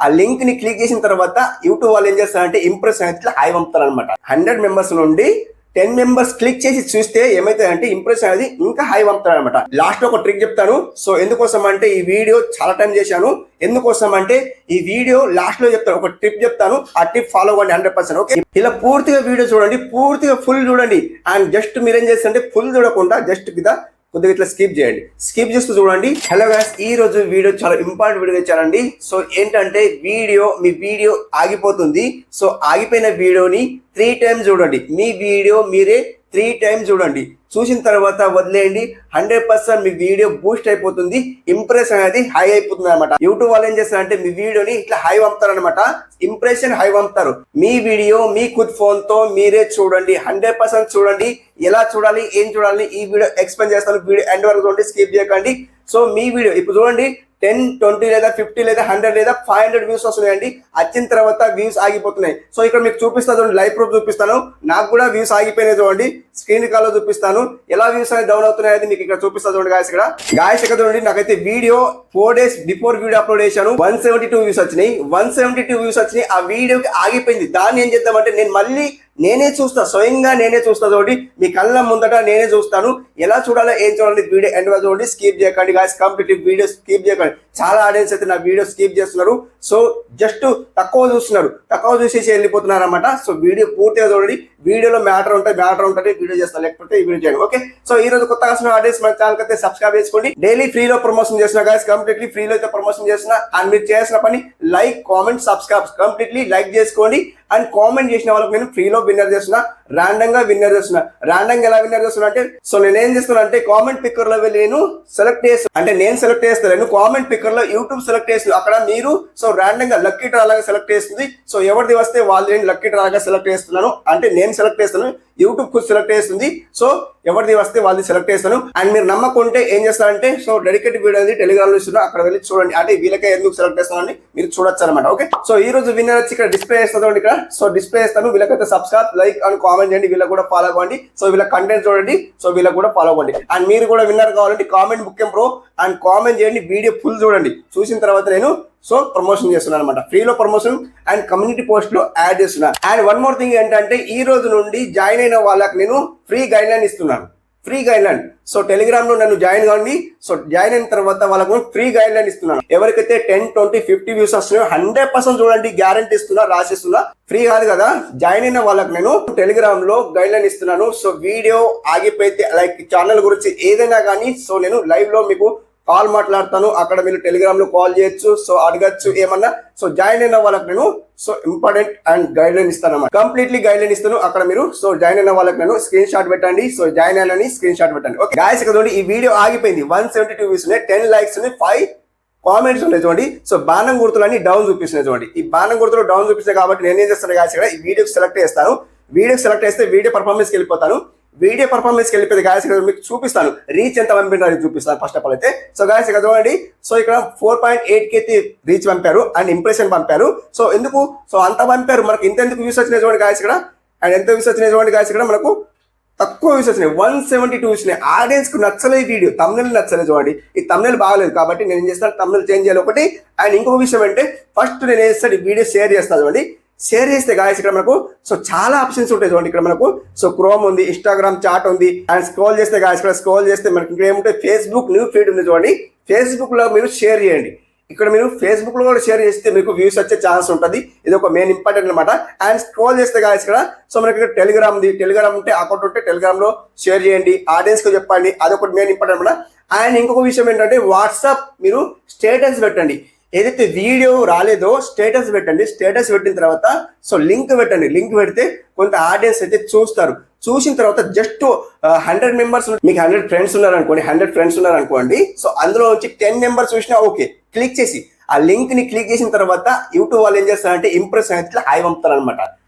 ఆ లింక్ ని క్లిక్ చేసిన తర్వాత యూట్యూబ్ వాళ్ళు ఏం చేస్తారంటే ఇంప్రెస్ అనేది హాయ్ పంపుతారు అనమాట. 100 మెంబర్స్ నుండి 10 మెంబర్స్ క్లిక్ చేసి చూస్తే ఏమైతుందంటే ఇంప్రెస్ అనేది ఇంకా హై పంపుతారు అనమాట. లాస్ట్ ఒక ట్రిక్ చెప్తాను. సో ఎందుకోసం అంటే ఈ వీడియో చాలా టైం చేశాను. ఎందుకోసం అంటే ఈ వీడియో లాస్ట్ లో చెప్తాను, ఒక టిప్ చెప్తాను, ఆ టిప్ ఫాలో అవ్వండి 100%. ఓకే, ఇలా పూర్తిగా వీడియో చూడండి, పూర్తిగా ఫుల్ చూడండి. అండ్ జస్ట్ మీరేం చేస్తారంటే ఫుల్ చూడకుండా జస్ట్ కొద్దిగా ఇట్లా స్కిప్ చేయండి, స్కిప్ చేస్తూ చూడండి. హలో గైస్, ఈ రోజు వీడియో చాలా ఇంపార్టెంట్ వీడియో ఇచ్చానండి. సో ఏంటంటే మీ వీడియో ఆగిపోతుంది. సో ఆగిపోయిన వీడియోని 3 టైమ్స్ చూడండి. మీ వీడియో మీరే 3 టైమ్స్ చూడండి. చూసిన తర్వాత వదిలేయండి. 100% మీ వీడియో బూస్ట్ అయిపోతుంది, ఇంప్రెస్ అనేది హై అయిపోతుంది అనమాట. యూట్యూబ్ వాళ్ళు ఏం చేస్తారంటే మీ వీడియోని ఇట్లా హై పంపుతారు అనమాట, ఇంప్రెషన్ హై పంపుతారు. మీ వీడియో మీ ఖుద్ ఫోన్ తో మీరే చూడండి, 100% చూడండి. ఎలా చూడాలి, ఏం చూడాలి ఈ వీడియో ఎక్స్ప్లెయిన్ చేస్తాను. వీడియో ఎండ్ వరకు చూడండి, స్కిప్ చేయకండి. సో మీ వీడియో ఇప్పుడు చూడండి 10, 20 లేదా 50 లేదా 100 లేదా 500 వ్యూస్ వస్తున్నాయండి. వచ్చిన తర్వాత వ్యూస్ ఆగిపోతున్నాయి. సో ఇక్కడ మీకు చూపిస్తాను చూడండి, లైవ్ ప్రూఫ్ చూపిస్తాను. నాకు కూడా వ్యూస్ ఆగిపోయినాయి చూడండి, స్క్రీన్ కాల్ లో చూపిస్తాను. ఎలా వ్యూస్ అనేది డౌన్ అవుతున్నాయి మీకు ఇక్కడ చూపిస్తాను చూడండి. గాయస్ ఇక్కడ చూడండి, నాకైతే video 4 days before video upload చేశాను. 172 వ్యూస్ వచ్చినాయి. 172 వ్యూస్ వచ్చినాయి. ఆ వీడియోకి ఆగిపోయింది. దాన్ని ఏం చేద్దామంటే నేను మళ్ళీ నేనే చూస్తా, స్వయంగా నేనే చూస్తా చూడండి. మీ కళ్ళ ముందట నేనే చూస్తాను. ఎలా చూడాలో ఏం చూడాలి వీడియో ఎండ్ వరకు చూడండి, స్కిప్ చేయకండి గాయస్. కంప్లీట్ వీడియో స్కిప్ చేయకండి. చాలా ఆడియన్స్ అయితే నా వీడియో స్కిప్ చేస్తున్నారు. సో జస్ట్ తక్కువ చూస్తున్నారు, తక్కువ చూసేసి వెళ్ళిపోతున్నారు అనమాట. సో వీడియో పూర్తిగా చూడండి. వీడియోలో మ్యాటర్ ఉంటుంది వీడియో చేస్తాను, లేకపోతే ఈ వీడియో చేయండి. ఓకే, సో ఈ రోజు కొత్తగా వస్తున్న ఆడియన్స్ మన ఛానల్ అయితే సబ్స్క్రైబ్ చేసుకోండి. డైలీ ఫ్రీలో ప్రమోషన్ చేసిన గాయస్, కంప్లీట్లీ ఫ్రీలో అయితే ప్రమోషన్ చేసిన. అండ్ మీరు చేసిన పని like, comment, subscribe completely like చేసుకోండి. అండ్ కామెంట్ చేసిన వాళ్ళకి నేను ఫ్రీలో విన్నర్ చేస్తున్నా, ర్యాండమ్ గా విన్నర్ చేస్తున్నా. ర్యాండమ్ గా ఎలా విన్నర్ చేస్తున్నా అంటే, సో నేను ఏం చేస్తున్నా అంటే కామెంట్ పిక్కర్ లో వెళ్ళి నేను సెలెక్ట్ చేస్తాను. అంటే నేను సెలెక్ట్ చేస్తాను, కామెంట్ పిక్కర్ లో యూట్యూబ్ సెలెక్ట్ చేస్తుంది. అక్కడ మీరు సో ర్యాండమ్ గా లక్కీ డ్రా లాగా సెలెక్ట్ చేస్తుంది. సో ఎవరిది వస్తే వాళ్ళు నేను లక్కీ డ్రా లాగా సెలెక్ట్ చేస్తున్నాను. అంటే నేను సెలెక్ట్ చేస్తాను, యూట్యూబ్ కు సెలెక్ట్ చేస్తుంది. సో ఎవరిది వస్తే వాళ్ళది సెలెక్ట్ చేస్తాను. అండ్ మీరు నమ్మకుంటే ఏం చేస్తారంటే, సో డెడికేటెడ్ వీడియో అనేది టెలిగ్రామ్ లో ఇస్తున్నా, అక్కడ వెళ్ళి చూడండి. అంటే వీళ్ళకే ఎందుకు సెలెక్ట్ చేస్తానని మీరు చూడొచ్చు అనమాట. ఓకే, సో ఈ రోజు విన్నర్ వచ్చి ఇక్కడ డిస్ప్లే చేస్తాను. ఇక్కడ సో డిస్ప్లే చేస్తాను. వీళ్ళకైతే సబ్స్క్రైబ్, లైక్ అండ్ కామెంట్ చేయండి. వీళ్ళకి కూడా ఫాలో అవ్వండి. సో వీళ్ళ కంటెంట్ చూడండి. సో వీళ్ళకి కూడా ఫాలో అవ్వండి. అండ్ మీరు కూడా విన్నర్ కావాలంటే కామెంట్ ముఖ్యం బ్రో. అండ్ కామెంట్ చేయండి, వీడియో ఫుల్ చూడండి. చూసిన తర్వాత నేను సో ప్రమోషన్ చేస్తున్నాను అనమాట. ఫ్రీలో ప్రమోషన్ అండ్ కమ్యూనిటీ పోస్ట్ లో యాడ్ చేస్తున్నాను. అండ్ వన్ మోర్ థింగ్ ఏంటంటే, ఈ రోజు నుండి జాయిన్ అయిన వాళ్ళకి నేను ఫ్రీ గైడ్ లైన్ ఇస్తున్నాను. Free guide line. So Telegram లో నన్ను జాయిన్ కావండి. సో జాయిన్ అయిన తర్వాత వాళ్ళకు ఫ్రీ గైడ్ లైన్ ఇస్తున్నాను. ఎవరికైతే 10, 20, 50 వ్యూస్ వస్తున్నాయో 100% చూడండి, గ్యారంటీ ఇస్తున్నా, రాసిస్తున్నా. ఫ్రీ కాదు కదా, జాయిన్ అయిన వాళ్ళకి నేను టెలిగ్రామ్ లో గైడ్ లైన్ ఇస్తున్నాను. సో వీడియో ఆగిపోతే లైక్ ఛానల్ గురించి ఏదైనా కానీ, సో నేను లైవ్ లో మీకు కాల్ మాట్లాడతాను. అక్కడ మీరు టెలిగ్రామ్ లో కాల్ చేయొచ్చు, సో అడగచ్చు ఏమన్నా. సో జాయిన్ అయిన వాళ్ళకి నేను so important and guide line ఇస్తాను అన్నమాట. కంప్లీట్లీ గైడ్ లైన్ ఇస్తాను. అక్కడ మీరు సో జాయిన్ అయిన వాళ్ళకి నేను స్క్రీన్ షాట్ పెట్టండి. సో జాయిన్ అయినని స్క్రీన్ షాట్ పెట్టండి. ఓకే గాయస్, ఇక్కడ చూడండి, ఈ వీడియో ఆగిపోయింది. 172 వ్యూస్ ఉన్నాయి, 10 లైక్స్ ఉన్నాయి, 5 కామెంట్స్ ఉన్నాయి చూడండి. సో బాణం గుర్తులన్నీ డౌన్ చూపిస్తున్నాయి చూడండి. ఈ బాణం గుర్తులు డౌన్ చూపిస్తాయి కాబట్టి నేను ఏం చేస్తాను గాయస్, ఇక్కడ ఈ వీడియోకి సెలెక్ట్ చేస్తాను. వీడియోకి సెలెక్ట్ చేస్తే వీడియో పర్ఫార్మెన్స్కి వెళ్ళిపోతాను. వీడియో పర్ఫార్మెన్స్ వెళ్ళిపోతే గాయస్ ఇక్కడ మీకు చూపిస్తాను, రీచ్ ఎంత పంపినారు చూపిస్తాను ఫస్ట్ ఆఫ్ ఆల్ అయితే. సో గాయస్ ఇక్కడ చూడండి, సో ఇక్కడ 4.8K రీచ్ పంపారు అండ్ ఇంప్రెషన్ పంపారు. సో ఎందుకు సో అంత పంపారు, మనకు ఇంతెందుకు వ్యూస్ వచ్చినాయి చూడండి గాయస్ ఇక్కడ. అండ్ ఎంత వ్యూస్ వచ్చినాయి చూడండి గాయస్ ఇక్కడ, మనకు తక్కువ వ్యూస్ వచ్చినాయి, 172 వచ్చినాయి. ఆడియన్స్ కు నచ్చలేదు వీడియో, తమ్నెల్ నచ్చలేదు చూడండి. ఈ తమ్నెల్ బాగలేదు కాబట్టి నేను ఏం చేస్తాను, తమ్నెల్ చేంజ్ చేయాలి ఒకటి. అండ్ ఇంకొక విషయం అంటే, ఫస్ట్ నేను ఏం చేస్తాను, వీడియో షేర్ చేస్తాను చూడండి. షేర్ చేస్తే గాయస్ ఇక్కడ మనకు సో చాలా ఆప్షన్స్ ఉంటాయి చూడండి. ఇక్కడ మనకు సో క్రోమ్ ఉంది, ఇన్స్టాగ్రామ్ చాట్ ఉంది. అండ్ స్క్రోల్ చేస్తే గాయస్ ఇక్కడ స్క్రోల్ చేస్తే మనకి ఇక్కడ ఏముంటాయి, ఫేస్బుక్ న్యూ ఫీడ్ ఉంది చూడండి. ఫేస్బుక్ లో మీరు షేర్ చేయండి. ఇక్కడ మీరు ఫేస్బుక్ లో కూడా షేర్ చేస్తే మీకు వ్యూస్ వచ్చే ఛాన్స్ ఉంటుంది. ఇది ఒక మెయిన్ ఇంపార్టెంట్ అనమాట. అండ్ స్క్రోల్ చేస్తే గాయస్ ఇక్కడ సో మనకి ఇక్కడ టెలిగ్రామ్ ఉంది. టెలిగ్రామ్ ఉంటే అకౌంట్ ఉంటే టెలిగ్రామ్ లో షేర్ చేయండి, ఆడియన్స్ కు చెప్పండి. అదొకటి మెయిన్ ఇంపార్టెంట్ అనమాట. అండ్ ఇంకొక విషయం ఏంటంటే, వాట్సాప్ మీరు స్టేటస్ పెట్టండి. ఏదైతే వీడియో రాలేదో స్టేటస్ పెట్టండి. స్టేటస్ పెట్టిన తర్వాత సో లింక్ పెట్టండి. లింక్ పెడితే కొంత ఆడియన్స్ అయితే చూస్తారు. చూసిన తర్వాత జస్ట్ 100 మెంబర్స్, మీకు 100 ఫ్రెండ్స్ ఉన్నారనుకోండి, 100 ఫ్రెండ్స్ ఉన్నారనుకోండి. సో అందులో వచ్చి 10 మెంబర్స్ చూసినా ఓకే, క్లిక్ చేసి ఆ లింక్ ని క్లిక్ చేసిన తర్వాత యూట్యూబ్ వాళ్ళు ఏం చేస్తారంటే ఇంప్రెస్ అనేది హై పంపుతారు అనమాట.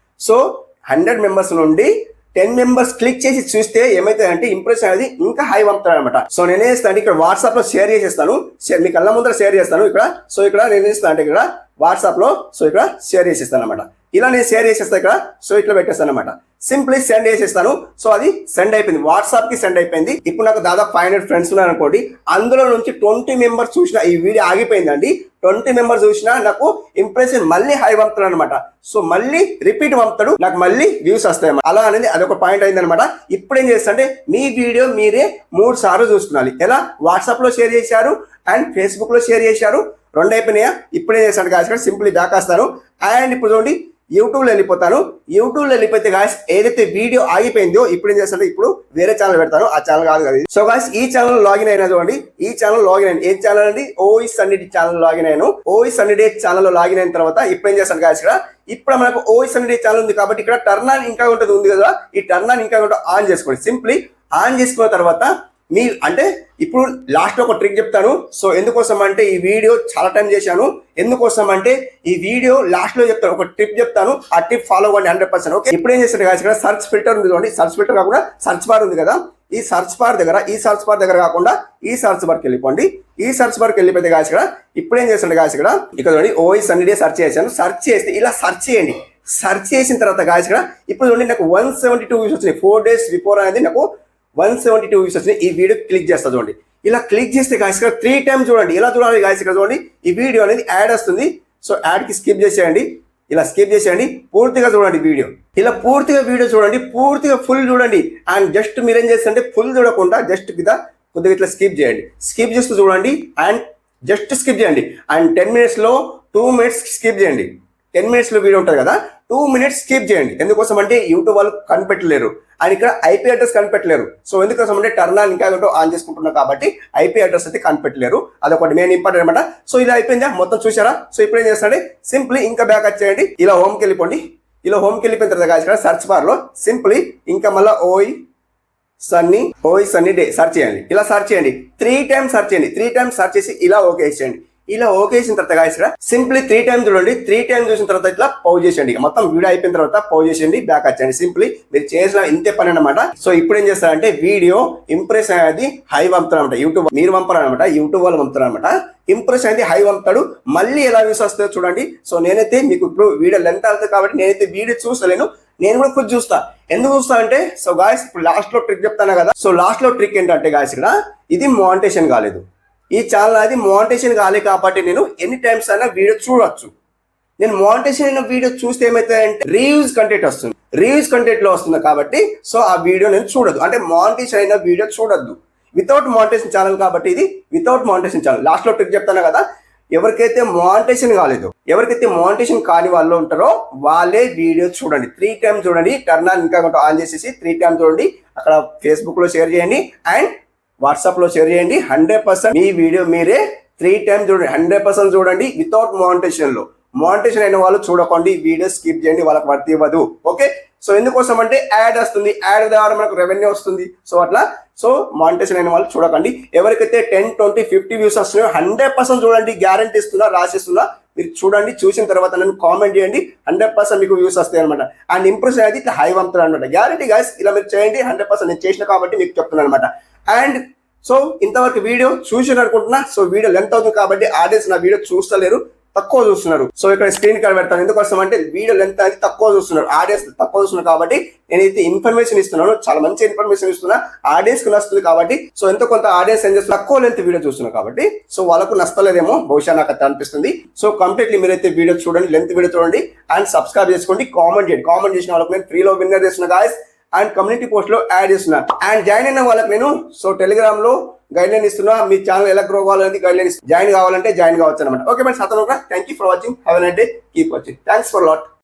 సో 100 మెంబర్స్ నుండి 10 మెంబర్స్ క్లిక్ చేసి చూస్తే ఏమైతుందంటే ఇంప్రెస్ అనేది ఇంకా హై పంపుతాడు అనమాట. సో నేనేం చేస్తాను, ఇక్కడ వాట్సాప్ లో షేర్ చేసేస్తాను. మీ కళ్ళ ముందర షేర్ చేస్తాను ఇక్కడ. సో ఇక్కడ నేను చేస్తాను అంటే, ఇక్కడ వాట్సాప్ లో సో ఇక్కడ షేర్ చేసేస్తాను అనమాట. ఇలా నేను షేర్ చేసేస్తాను ఇక్కడ, సో ఇట్లా పెట్టేస్తాను అనమాట. సింప్లీ సెండ్ చేసేస్తాను. సో అది సెండ్ అయిపోయింది, వాట్సాప్ కి సెండ్ అయిపోయింది. ఇప్పుడు నాకు దాదాపు 500 ఫ్రెండ్స్ ఉన్నారు అనుకోండి. అందులో నుంచి 20 మెంబర్స్ చూసిన ఈ వీడియో ఆగిపోయిందండి. 20 మెంబర్స్ చూసినా నాకు ఇంప్రెషన్ మళ్ళీ హై పంపుతాడు అనమాట. సో మళ్ళీ రిపీట్ పంపుతాడు, నాకు మళ్ళీ వ్యూస్ వస్తాయి అలా అనేది అదొక పాయింట్ అయింది అనమాట. ఇప్పుడు ఏం చేస్తా అంటే మీ వీడియో మీరే 3 సార్లు చూసుకోవాలి. ఎలా? వాట్సాప్ లో షేర్ చేశారు అండ్ ఫేస్బుక్ లో షేర్ చేశారు, 2 అయిపోయినాయా? ఇప్పుడే చేస్తాను గాయస్, సింప్లీ బ్యాక్ వస్తాను అండ్ ఇప్పుడు చూడండి యూట్యూబ్ లో వెళ్ళిపోతాను. యూట్యూబ్ లో వెళ్ళిపోతే గాయస్ ఏదైతే వీడియో ఆగిపోయిందో ఇప్పుడు ఏం చేస్తాను, ఇప్పుడు వేరే ఛానల్ పెడతాను. ఆ ఛానల్ కాదు కదా. సో గాయస్ ఈ ఛానల్ లాగిన్ అయినా చూడండి, ఈ ఛానల్ లాగిన్ అయిన ఏ ఛానల్ అండి? ఓయి సన్నీ డే ఛానల్ లాగిన్ అయ్యాను. ఓయి సన్నీ డే ఛానల్ లో లాగిన్ అయిన తర్వాత ఇప్పుడు ఏం చేస్తాను గాయస్, ఇక్కడ ఇప్పుడు మనకు ఓయి సన్నీ డే ఛానల్ ఉంది కాబట్టి ఇక్కడ టర్న్ ఆన్ ఇంకా ఉంటుంది ఉంది కదా, ఈ టర్న్ ఆన్ ఇంకా ఆన్ చేసుకోండి. సింప్లీ ఆన్ చేసుకున్న తర్వాత మీ అంటే ఇప్పుడు లాస్ట్ ఒక ట్రిక్ చెప్తాను. సో ఎందుకోసం అంటే ఈ వీడియో చాలా టైం చేశాను. ఎందుకోసం అంటే ఈ వీడియో లాస్ట్ లో చెప్తాను, ఒక టిప్ చెప్తాను, ఆ టిప్ ఫాలో అవ్వండి 100%. ఓకే, ఇప్పుడు ఏం చేస్తారు ఇక్కడ సర్చ్ ఫిల్టర్ ఉంది చూడండి, సర్చ్ ఫిల్టర్ కాకుండా సర్చ్ బార్ ఉంది కదా, ఈ సర్చ్ బార్ దగ్గర కాకుండా ఈ సర్చ్ బార్కి వెళ్ళిపోండి. ఈ సర్చ్ బార్కి వెళ్ళిపోతే గాయస్ ఇక్కడ ఇప్పుడు ఏం చేస్తాడు గాయస్ ఇక్కడ చూడండి ఓయి సన్నీ డే సెర్చ్ చేశాను. సెర్చ్ చేస్తే ఇలా సెర్చ్ చేయండి. సెర్చ్ చేసిన తర్వాత గాయస్ ఇక్కడ ఇప్పుడు చూడండి నాకు 172 వ్యూస్ వచ్చినాయి. 4 days బిఫోర్ అనేది నాకు 172 వ్యూస్ వచ్చినాయి. ఈ వీడియో క్లిక్ చేస్తా చూడండి. ఇలా క్లిక్ చేస్తే గాయస్ ఇక్కడ 3 times చూడండి. ఇలా చూడాలి గాయస్ ఇక్కడ చూడండి, ఈ వీడియో అనేది యాడ్ వస్తుంది. సో యాడ్ కి స్కిప్ చేసేయండి, ఇలా స్కిప్ చేసేయండి. పూర్తిగా చూడండి వీడియో, ఇలా పూర్తిగా వీడియో చూడండి, పూర్తిగా ఫుల్ చూడండి. అండ్ జస్ట్ మీరేం చేస్తారంటే ఫుల్ చూడకుండా జస్ట్ కొద్దిగా ఇట్లా స్కిప్ చేయండి. స్కిప్ చేస్తూ చూడండి అండ్ జస్ట్ స్కిప్ చేయండి. అండ్ 10 minutes లో 2 minutes స్కిప్ చేయండి. 10 minutes లో వీడియో ఉంటుంది కదా, 2 minutes స్కిప్ చేయండి. ఎందుకోసం అంటే యూట్యూబ్ వాళ్ళు కనిపెట్టలేరు అండ్ ఇక్కడ ఐపీ అడ్రస్ కనిపెట్టలేరు. సో ఎందుకోసం అంటే టర్న్ ఆన్ ఇంకా ఆన్ చేసుకుంటున్నా కాబట్టి ఐపీ అడ్రస్ అయితే కనిపెట్టలేరు. అదొకటి మెయిన్ ఇంపార్టెంట్ అనమాట. సో ఇలా అయిపోయిందా మొత్తం చూసారా? సో ఇప్పుడు ఏం చేస్తారంటే సింప్లీ ఇంకా బ్యాక్ వచ్చేయండి, ఇలా హోమ్కి వెళ్ళిపోండి. ఇలా హోమ్కి వెళ్ళిపోయిన తర్వాత ఇక్కడ సర్చ్ బార్ లో సింప్లీ ఇంకా మళ్ళీ ఓయి సన్నీ డే సర్చ్ చేయండి. ఇలా సర్చ్ చేయండి, 3 times సర్చ్ చేయండి. 3 times సర్చ్ చేసి ఇలా ఓకే చేయండి. ఇలా ఓకే చేసిన తర్వాత గాయస్ ఇక్కడ సింప్లీ 3 times చూడండి. 3 times చూసిన తర్వాత ఇట్లా పౌజ్ చేసేయండి. మొత్తం వీడియో అయిపోయిన తర్వాత పౌజ్ చేసేయండి, బ్యాక్ వచ్చేయండి. సింప్లీ మీరు చేసిన ఇంతే పని అనమాట. సో ఇప్పుడు ఏం చేస్తారంటే వీడియో ఇంప్రెస్ అనేది హై పంపుతారు అనమాట. యూట్యూబ్ మీరు పంపారనమాట, యూట్యూబ్ వాళ్ళు పంపుతారు అనమాట. ఇంప్రెస్ అనేది హై పంపుతాడు. మళ్ళీ ఎలా వ్యూస్ వస్తుందో చూడండి. సో నేనైతే మీకు ఇప్పుడు వీడియో లెంత్ అవుతుంది కాబట్టి నేనైతే వీడియో చూస్తలేను, నేను కూడా కొంచెం చూస్తా. ఎందుకు చూస్తా అంటే సో గాయస్ ఇప్పుడు లాస్ట్ లో ట్రిక్ చెప్తాను కదా. సో లాస్ట్ లో ట్రిక్ ఏంటంటే గాయస్ ఇక్కడ ఇది మానిటైజేషన్ కాలేదు, ఈ ఛానల్ అది మానిటైజేషన్ కాలేదు కాబట్టి నేను ఎన్ని టైమ్స్ అయినా వీడియో చూడొచ్చు. నేను మానిటైజేషన్ అయిన వీడియో చూస్తే ఏమవుతాయంటే రీయూజ్ కంటెంట్ వస్తుంది, రీయూజ్ కంటెంట్ లో వస్తుంది కాబట్టి సో ఆ వీడియో నేను చూడదు. అంటే మానిటైజేషన్ అయిన వీడియో చూడొద్దు. వితౌట్ మానిటైజేషన్ ఛానల్ కాబట్టి ఇది వితౌట్ మానిటైజేషన్ ఛానల్. లాస్ట్ లో ట్రిక్ చెప్తాను కదా, ఎవరికైతే మానిటైజేషన్ కాలేదు, ఎవరికైతే మానిటైజేషన్ కాని వాళ్ళు ఉంటారో వాళ్ళే వీడియో చూడండి. 3 times చూడండి, టర్న్ ఆన్ ఇంకా ఆన్ చేసేసి 3 times చూడండి. అక్కడ ఫేస్బుక్ లో షేర్ చేయండి అండ్ వాట్సాప్ లో షేర్ చేయండి. 100% మీ వీడియో మీరే 3 times చూడండి, 100% చూడండి వితౌట్ మానిటైజేషన్ లో. మానిటైజేషన్ అయిన వాళ్ళు చూడకండి, వీడియో స్కిప్ చేయండి, వాళ్ళకి వర్తి ఇవ్వదు. ఓకే, సో ఎందుకోసం అంటే యాడ్ వస్తుంది, యాడ్ ద్వారా మనకు రెవెన్యూ వస్తుంది. సో అట్లా సో మానిటైజేషన్ అయిన వాళ్ళు చూడకండి. ఎవరికైతే 10, 20, 50 వ్యూస్ వస్తున్నాయో 100% చూడండి, గ్యారంటీ ఇస్తున్నా, రాసిస్తున్నా. మీరు చూడండి, చూసిన తర్వాత నన్ను కామెంట్ చేయండి, 100% మీకు వ్యూస్ వస్తాయి అనమాట. అండ్ ఇంప్రెస్ అనేది ఇట్లా హై పంపుతారు అనమాట. గ్యారంటీ గాయస్, ఇలా మీరు చేయండి, 100% నేను చేసిన కాబట్టి మీకు చెప్తున్నాను అనమాట. అండ్ సో ఇంతవరకు వీడియో చూసిన అనుకుంటున్నా. సో వీడియో లెంత్ అవుతుంది కాబట్టి ఆడియన్స్ నా వీడియో చూస్తలేరు, తక్కువ చూస్తున్నారు. సో ఇక్కడ స్క్రీన్ కార్డ్ పెడతాను. ఎందుకోసం అంటే వీడియో లెంత్ అనేది తక్కువ చూస్తున్నారు, ఆడియన్స్ తక్కువ చూస్తున్నారు కాబట్టి నేనైతే ఇన్ఫర్మేషన్ ఇస్తున్నాను, చాలా మంచి ఇన్ఫర్మేషన్ ఇస్తున్నా, ఆడియన్స్ కు నచ్చుతుంది కాబట్టి. సో ఎంతో కొంత ఆడియన్స్ ఏం చేస్తున్నారు, తక్కువ లెంత్ వీడియో చూస్తున్నారు కాబట్టి సో వాళ్ళకు నచ్చలేదేమో బహుశా నాకు అట్లా అనిపిస్తుంది. సో కంప్లీట్లీ మీరైతే వీడియో చూడండి, లెంత్ వీడియో చూడండి అండ్ సబ్స్క్రైబ్ చేసుకోండి, కామెంట్ చేయండి. కామెంట్ చేసిన వాళ్ళకి నేను ఫ్రీలో విన్నర్ చేస్తున్నా గాయస్ అండ్ కమ్యూనిటీ పోస్ట్ లో యాడ్ చేస్తున్నా. అండ్ జాయిన్ అయిన వాళ్ళకి నేను సో టెలిగ్రామ్ లో గైడ్ లైన్ ఇస్తున్నా, మీ ఛానల్ ఎలా గ్రో కావాలని గైడ్ లైన్ జాయిన్ కావాలంటే జాయిన్ కావచ్చు అనమాట. Okay friends, thank you for watching, have a nice day, keep watching, thanks for lot.